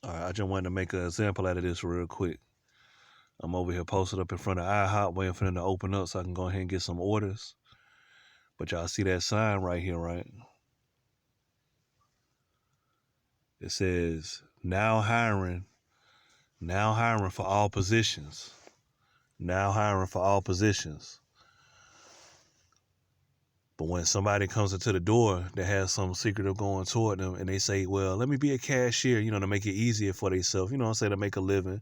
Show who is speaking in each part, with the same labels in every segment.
Speaker 1: All right, I just wanted to make an example out of this real quick. I'm over here posted up in front of IHOP waiting for them to open up so I can go ahead and get some orders. But y'all see that sign right here, right? It says now hiring for all positions. Now hiring for all positions. But when somebody comes into the door that has some secretive going toward them and they say, well, let me be a cashier, to make it easier for themselves, what I'm saying, to make a living,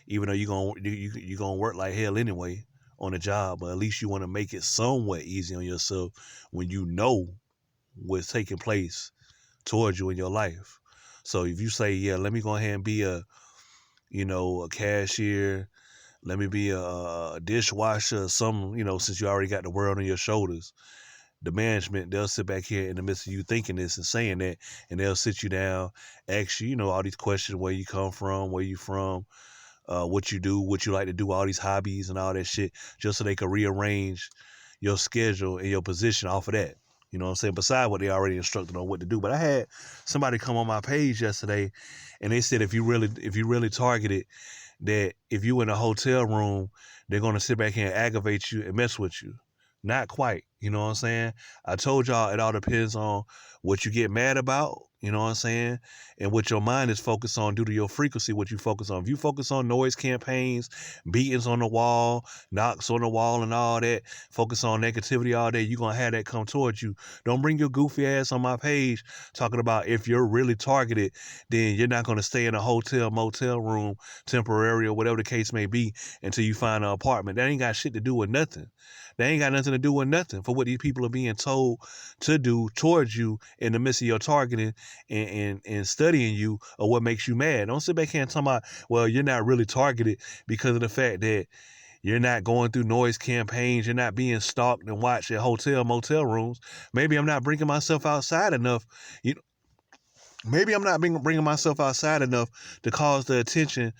Speaker 1: even though you're gonna work like hell anyway on a job, but at least you want to make it somewhat easy on yourself when you know what's taking place towards you in your life. So if you say, yeah, let me go ahead and be a cashier, let me be a dishwasher, some, since you already got the world on your shoulders, the management, they'll sit back here in the midst of you thinking this and saying that, and they'll sit you down, ask you, all these questions, where you come from, where you from, what you do, what you like to do, all these hobbies and all that shit, just so they can rearrange your schedule and your position off of that. You know what I'm saying? Besides what they already instructed on what to do. But I had somebody come on my page yesterday and they said if you really targeted that, if you in a hotel room, they're gonna sit back here and aggravate you and mess with you. Not quite, you know what I'm saying? I told y'all it all depends on what you get mad about, you know what I'm saying? And what your mind is focused on due to your frequency, what you focus on. If you focus on noise campaigns, beatings on the wall, knocks on the wall and all that, focus on negativity all day, you're going to have that come towards you. Don't bring your goofy ass on my page talking about if you're really targeted, then you're not going to stay in a hotel, motel room, temporary or whatever the case may be until you find an apartment. That ain't got shit to do with nothing. They ain't got nothing to do with nothing for what these people are being told to do towards you in the midst of your targeting and studying you or what makes you mad. Don't sit back here and talk about, well, you're not really targeted because of the fact that you're not going through noise campaigns. You're not being stalked and watched at hotel, motel rooms. Maybe I'm not bringing myself outside enough. You know, maybe I'm not bringing myself outside enough to cause the attention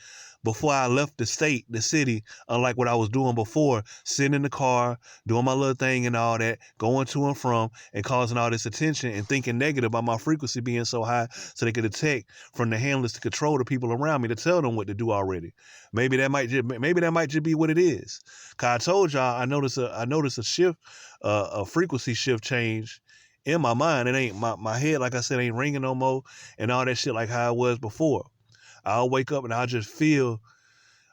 Speaker 1: before I left the state, the city, unlike what I was doing before, sitting in the car, doing my little thing and all that, going to and from, and causing all this attention and thinking negative about my frequency being so high so they could detect from the handlers to control the people around me to tell them what to do already. Maybe that might just be what it is. Cause I told y'all I noticed a shift, a frequency shift change in my mind. It ain't my head, like I said, ain't ringing no more and all that shit like how it was before. I'll wake up and I'll just feel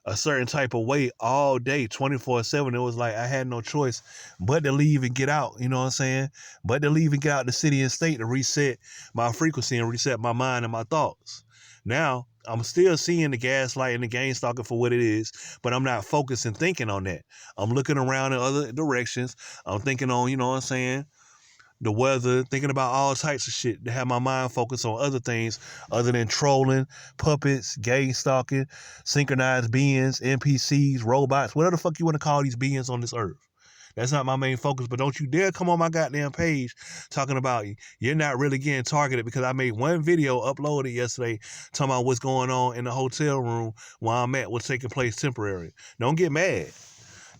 Speaker 1: a certain type of way all day, 24/7. It was like I had no choice but to leave and get out, you know what I'm saying? But to leave and get out the city and state to reset my frequency and reset my mind and my thoughts. Now, I'm still seeing the gaslight and the game stalking for what it is, but I'm not focused and thinking on that. I'm looking around in other directions. I'm thinking on, you know what I'm saying, the weather, thinking about all types of shit to have my mind focused on other things other than trolling, puppets, gang stalking, synchronized beings, NPCs, robots, whatever the fuck you want to call these beings on this earth. That's not my main focus, but don't you dare come on my goddamn page talking about you're not really getting targeted because I made one video uploaded yesterday talking about what's going on in the hotel room where I'm at, what's taking place temporary. Don't get mad.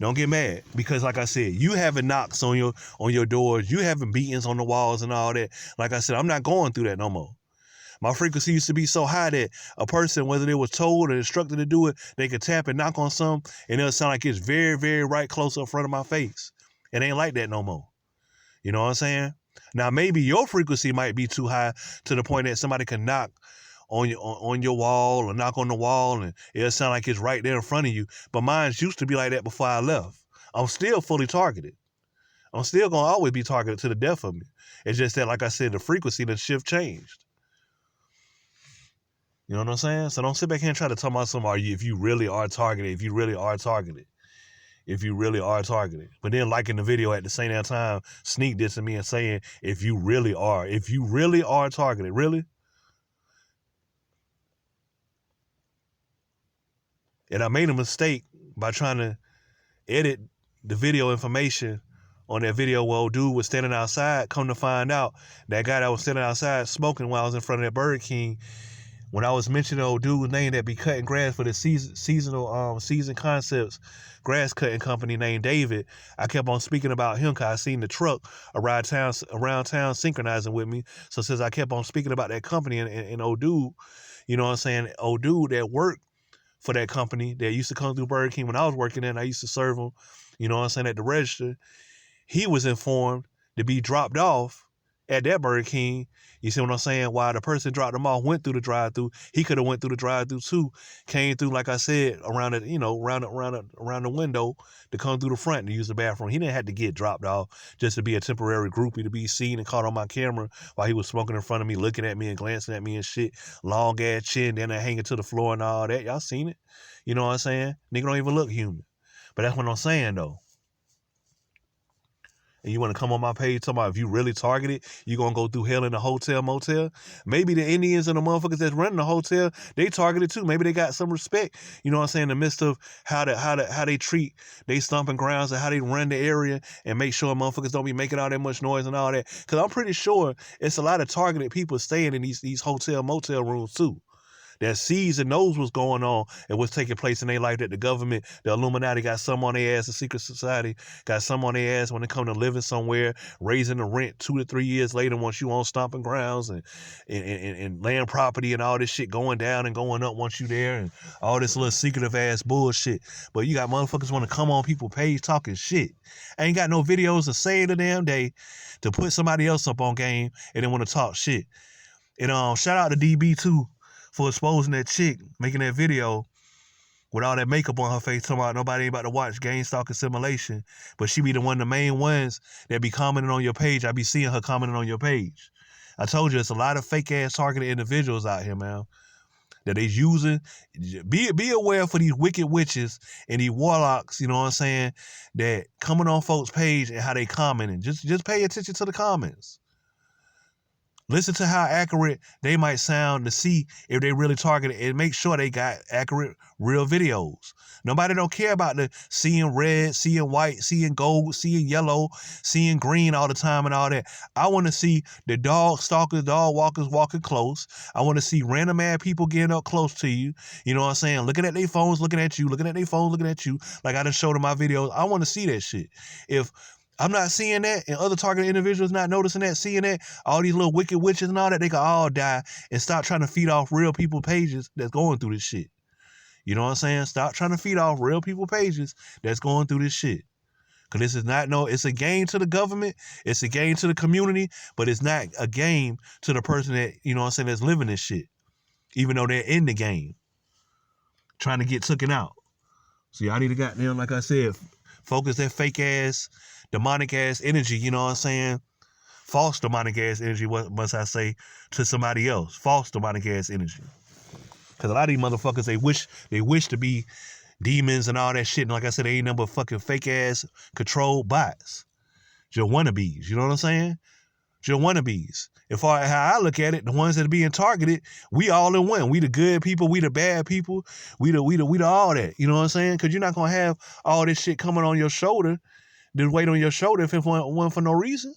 Speaker 1: Don't get mad because, like I said, you having knocks on your doors, you having beatings on the walls and all that. Like I said, I'm not going through that no more. My frequency used to be so high that a person, whether they was told or instructed to do it, they could tap and knock on something, and it'll sound like it's very, very right close up front of my face. It ain't like that no more. You know what I'm saying? Now maybe your frequency might be too high to the point that somebody can knock on your wall or knock on the wall and it'll sound like it's right there in front of you. But mine used to be like that before I left. I'm still fully targeted. I'm still gonna always be targeted to the death of me. It's just that, like I said, the frequency, the shift changed. You know what I'm saying? So don't sit back here and try to talk about somebody if you really are targeted, if you really are targeted. If you really are targeted. But then liking the video at the same time, sneak dissing me and saying, if you really are targeted, really? And I made a mistake by trying to edit the video information on that video where old dude was standing outside. Come to find out, that guy that was standing outside smoking while I was in front of that Burger King When I was mentioning old dude's name that be cutting grass for the season concepts grass cutting company named David, I kept on speaking about him because I seen the truck around town synchronizing with me. So since I kept on speaking about that company and old dude, you know what I'm saying, old dude that worked for that company that used to come through Burger King when I was working there, and I used to serve him, you know what I'm saying, at the register, he was informed to be dropped off at that Burger King. You see what I'm saying? While the person dropped him off went through the drive-through, he could have went through the drive-through too. Came through, like I said, around the, around the window to come through the front and use the bathroom. He didn't have to get dropped off just to be a temporary groupie, to be seen and caught on my camera while he was smoking in front of me, looking at me and glancing at me and shit. Long ass chin, then hanging to the floor and all that. Y'all seen it? You know what I'm saying? Nigga don't even look human. But that's what I'm saying though. And you want to come on my page talking about if you really targeted, you going to go through hell in a hotel, motel. Maybe the Indians and the motherfuckers that's running the hotel, they targeted too. Maybe they got some respect, you know what I'm saying, in the midst of how they treat they stomping grounds and how they run the area and make sure motherfuckers don't be making all that much noise and all that. Because I'm pretty sure it's a lot of targeted people staying in these hotel, motel rooms too, that sees and knows what's going on and what's taking place in their life, that the government, the Illuminati got some on their ass, the secret society got some on their ass when it come to living somewhere, raising the rent 2 to 3 years later once you on stomping grounds and land property and all this shit going down and going up once you there and all this little secretive ass bullshit. But you got motherfuckers want to come on people's page talking shit. Ain't got no videos to save the damn day to put somebody else up on game and then want to talk shit. And shout out to DB too for exposing that chick, making that video with all that makeup on her face, talking about nobody ain't about to watch Gang Stalker Simulation, but she be the one of the main ones that be commenting on your page. I be seeing her commenting on your page. I told you, it's a lot of fake-ass targeted individuals out here, man, that they using. Be aware for these wicked witches and these warlocks, you know what I'm saying, that coming on folks' page and how they commenting. Just pay attention to the comments. Listen to how accurate they might sound to see if they really targeted, and make sure they got accurate, real videos. Nobody don't care about the seeing red, seeing white, seeing gold, seeing yellow, seeing green all the time and all that. I want to see the dog stalkers, dog walkers walking close. I want to see random ass people getting up close to you. You know what I'm saying? Looking at their phones, looking at you, looking at their phones, looking at you. Like I done showed in my videos. I want to see that shit. If I'm not seeing that, and other targeted individuals not noticing that, seeing that, all these little wicked witches and all that, they can all die and stop trying to feed off real people pages that's going through this shit. You know what I'm saying? Stop trying to feed off real people pages that's going through this shit. Because this is not it's a game to the government, it's a game to the community, but it's not a game to the person that, you know what I'm saying, that's living this shit. Even though they're in the game, trying to get taken out. So y'all need to goddamn, like I said, focus that fake ass, demonic ass energy, you know what I'm saying? False demonic ass energy, what must I say, to somebody else. False demonic ass energy. Because a lot of these motherfuckers, they wish to be demons and all that shit. And like I said, they ain't nothing but fucking fake ass controlled bots. Just wannabes, you know what I'm saying? Just wannabes. As far as how I look at it, the ones that are being targeted, we all in one. We the good people, we the bad people, we the all that. You know what I'm saying? Because you're not gonna have all this shit coming on your shoulder, this weight on your shoulder if it wasn't for no reason.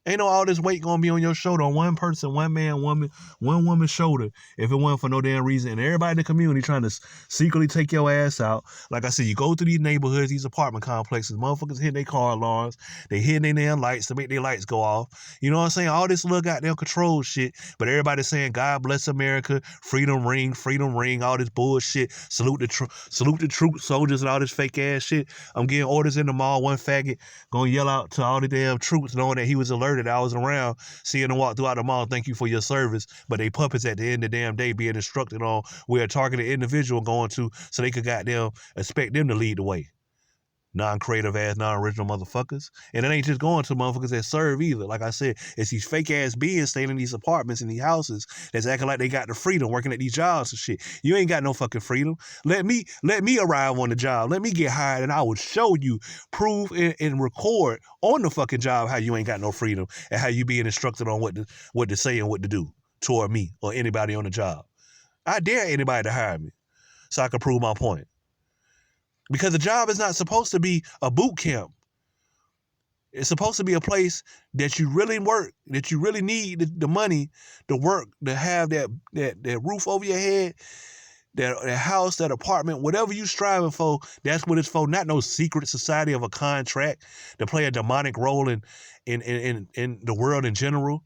Speaker 1: Ain't no all this weight gonna be on your shoulder, on one person, one man, one woman's shoulder, if it wasn't for no damn reason. And everybody in the community trying to secretly take your ass out. Like I said, you go through these neighborhoods, these apartment complexes, motherfuckers hitting their car alarms, they hitting their damn lights to make their lights go off. You know what I'm saying? All this little goddamn control shit, but everybody's saying, God bless America, freedom ring, all this bullshit, salute the troop soldiers and all this fake ass shit. I'm getting orders in the mall, one faggot gonna yell out to all the damn troops knowing that he was alerted that I was around, seeing them walk throughout the mall, thank you for your service, but they puppets at the end of the damn day being instructed on where a targeted individual going to so they could goddamn expect them to lead the way. Non-creative ass, non-original motherfuckers. And it ain't just going to motherfuckers that serve either. Like I said, it's these fake ass beings staying in these apartments and these houses that's acting like they got the freedom, working at these jobs and shit. You ain't got no fucking freedom. Let me arrive on the job. Let me get hired and I will show you, prove and record on the fucking job how you ain't got no freedom and how you being instructed on what to say and what to do toward me or anybody on the job. I dare anybody to hire me so I can prove my point. Because the job is not supposed to be a boot camp. It's supposed to be a place that you really work, that you really need the money to work, to have that roof over your head, that house, that apartment, whatever you striving for, that's what it's for. Not no secret society of a contract to play a demonic role in the world in general,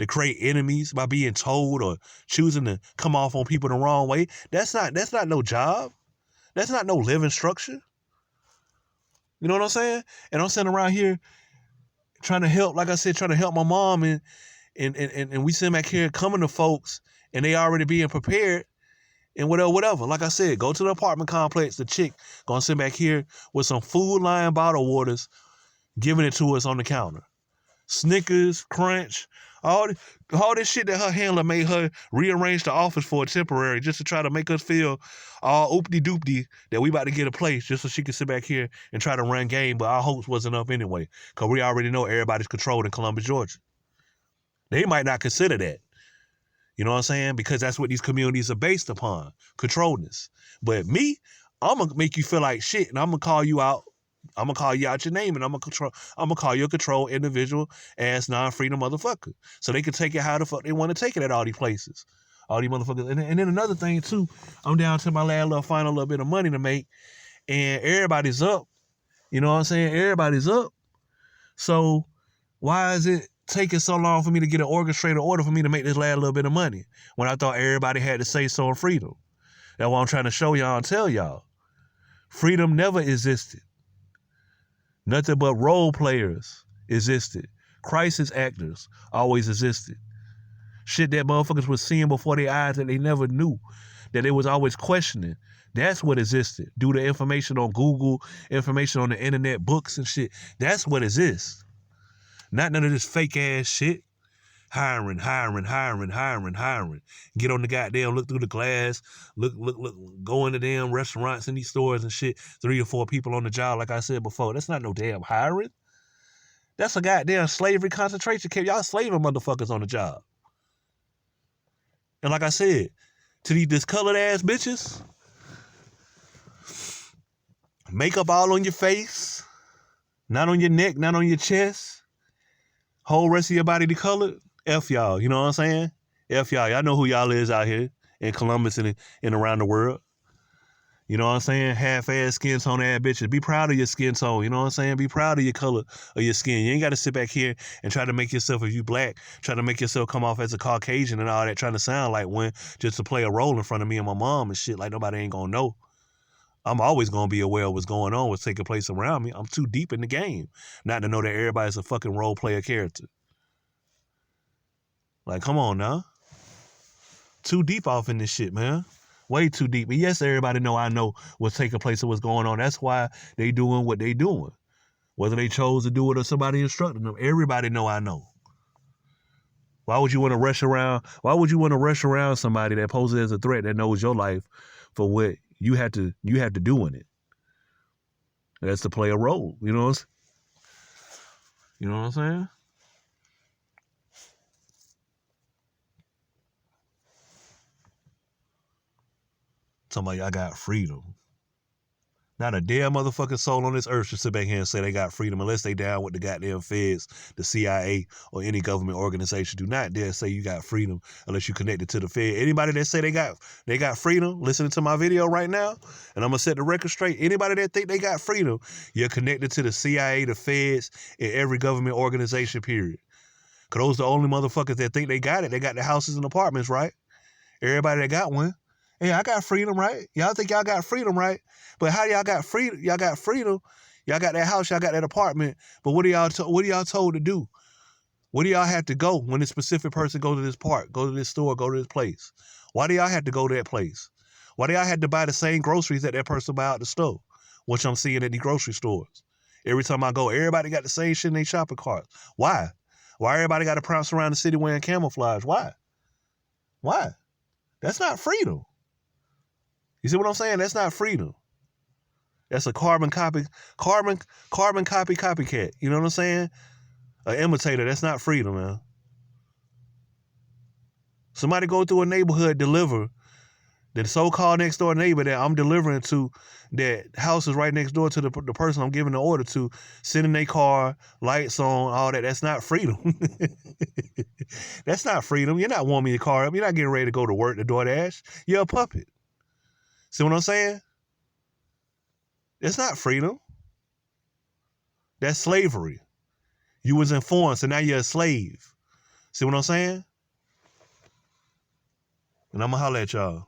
Speaker 1: to create enemies by being told or choosing to come off on people the wrong way. That's not no job. That's not no living structure. You know what I'm saying? And I'm sitting around here trying to help, like I said, trying to help my mom, and we sitting back here coming to folks, and they already being prepared, and whatever. Like I said, go to the apartment complex, the chick gonna sit back here with some Food Lion bottled waters, giving it to us on the counter. Snickers, Crunch, all this shit that her handler made her rearrange the office for temporary, just to try to make us feel all oopty-doopty that we about to get a place, just so she could sit back here and try to run game, but our hopes wasn't up anyway, because we already know everybody's controlled in Columbus, Georgia. They might not consider that. You know what I'm saying? Because that's what these communities are based upon, controlledness. But me, I'm going to make you feel like shit, and I'm going to call you out. I'm going to call you out your name, and I'm going to call you a controlled individual ass non-freedom motherfucker. So they can take it how the fuck they want to take it at all these places. All these motherfuckers. And then another thing, too, I'm down to my last final little bit of money to make, and everybody's up. You know what I'm saying? Everybody's up. So why is it taking so long for me to get an orchestrated order for me to make this last little bit of money when I thought everybody had to say so in freedom? That's what I'm trying to show y'all and tell y'all. Freedom never existed. Nothing but role players existed. Crisis actors always existed. Shit that motherfuckers was seeing before their eyes that they never knew, that they was always questioning. That's what existed. Due to information on Google, information on the internet, books and shit. That's what exists. Not none of this fake ass shit. Hiring. Get on the goddamn, look through the glass, look, go into damn restaurants and these stores and shit. 3 or 4 people on the job, like I said before. That's not no damn hiring. That's a goddamn slavery concentration camp. Y'all slaving motherfuckers on the job. And like I said, to these discolored ass bitches, makeup all on your face, not on your neck, not on your chest, whole rest of your body decolored. F y'all, you know what I'm saying? F y'all. Y'all know who y'all is out here in Columbus and around the world. You know what I'm saying? Half-ass skin tone ass bitches. Be proud of your skin tone. You know what I'm saying? Be proud of your color of your skin. You ain't got to sit back here and try to make yourself, if you black, try to make yourself come off as a Caucasian and all that, trying to sound like one just to play a role in front of me and my mom and shit like nobody ain't gonna know. I'm always gonna be aware of what's going on, what's taking place around me. I'm too deep in the game not to know that everybody's a fucking role player character. Like, come on now. Too deep off in this shit, man. Way too deep. And yes, everybody know I know what's taking place and what's going on. That's why they doing what they doing. Whether they chose to do it or somebody instructed them, everybody know I know. Why would you want to rush around? Why would you want to rush around somebody that poses as a threat that knows your life for what you had to do in it? That's to play a role. You know what I'm saying? Somebody, I got freedom. Not a damn motherfucking soul on this earth should sit back here and say they got freedom unless they down with the goddamn feds, the CIA, or any government organization. Do not dare say you got freedom unless you connected to the Fed. Anybody that say they got freedom, listening to my video right now, and I'm gonna set the record straight. Anybody that think they got freedom, you're connected to the CIA, the feds, and every government organization, period. Cause those the only motherfuckers that think they got it. They got the houses and apartments, right? Everybody that got one. Hey, I got freedom, right? Y'all think y'all got freedom, right? But how y'all got freedom? Y'all got freedom. Y'all got that house. Y'all got that apartment. But what are y'all told to do? Where do y'all have to go when a specific person go to this park, go to this store, go to this place? Why do y'all have to go to that place? Why do y'all have to buy the same groceries that person buy out the store, which I'm seeing at the grocery stores? Every time I go, everybody got the same shit in their shopping carts. Why? Why everybody got to prance around the city wearing camouflage? Why? That's not freedom. You see what I'm saying? That's not freedom. That's a carbon copycat. You know what I'm saying? An imitator. That's not freedom, man. Somebody go through a neighborhood, deliver The so-called next door neighbor that I'm delivering to, that house is right next door to the person I'm giving the order to, sitting in their car, lights on, all that. That's not freedom. That's not freedom. You're not warming your car up. You're not getting ready to go to work to DoorDash. You're a puppet. See what I'm saying? It's not freedom. That's slavery. You was informed, so now you're a slave. See what I'm saying? And I'm going to holler at y'all.